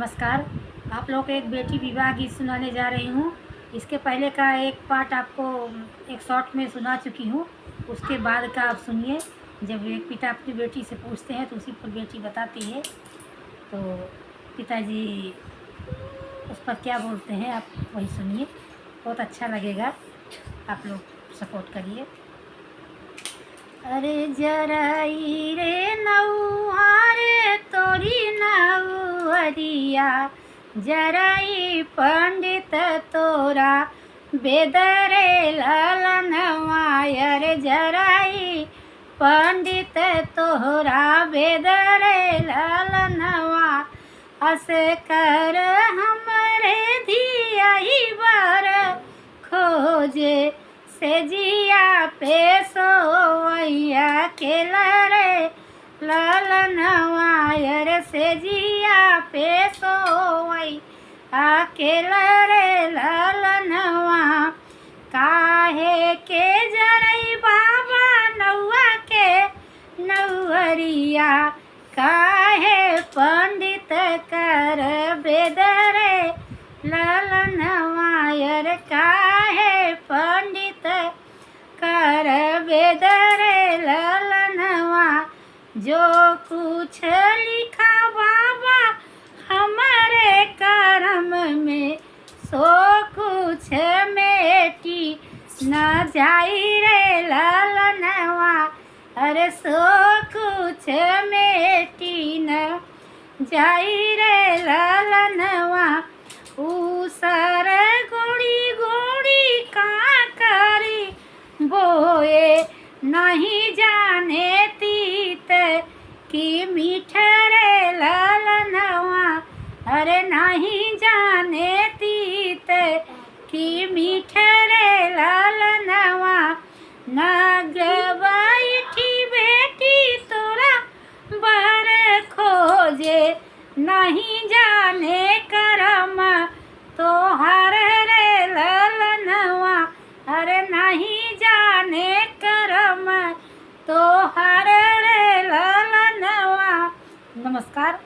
नमस्कार। आप लोग को एक बेटी विवाह गीत सुनाने जा रही हूँ। इसके पहले का एक पार्ट आपको एक शॉर्ट में सुना चुकी हूँ। उसके बाद का आप सुनिए। जब एक पिता अपनी बेटी से पूछते हैं तो उसी पर बेटी बताती है, तो पिताजी उस पर क्या बोलते हैं आप वही सुनिए, बहुत अच्छा लगेगा। आप लोग सपोर्ट करिए। अरे जराई रे नौहारे तोरी नौहरिया, जराई पंडित तोरा बेदरे ललनवा। अरे जराई पंडित तोरा बेदरे ललनवा, असे कर हमरे धियाई बर खोजे से जिया पे सोवैया के लरे ललनवा। अरे से जिया पे सोवैया के लरे ललनवा, काहे के जरई बाबा नौआ के नौहरिया, काहे पंडित कर बेदरे ललनवा। अरे काहे पंडित कर बेदरे ललनवा, जो कुछ लिखा बाबा हमारे करम में, सो कुछ मेटी न जाई रे ललनवा। अरे सो कुछ मेटी न जाई रे ललनवा, उसर गोड़ी गोड़ी का करी बोए नहीं जाने तीत की मीठरे ललनवा। अरे नहीं जाने तीत की मीठरे ललनवा, नग बैठी बेटी तोरा बर खोजे नहीं जाने करम तोहर रे ललनवा। अरे नहीं जाने करम तोहर रे ललनवा। नमस्कार।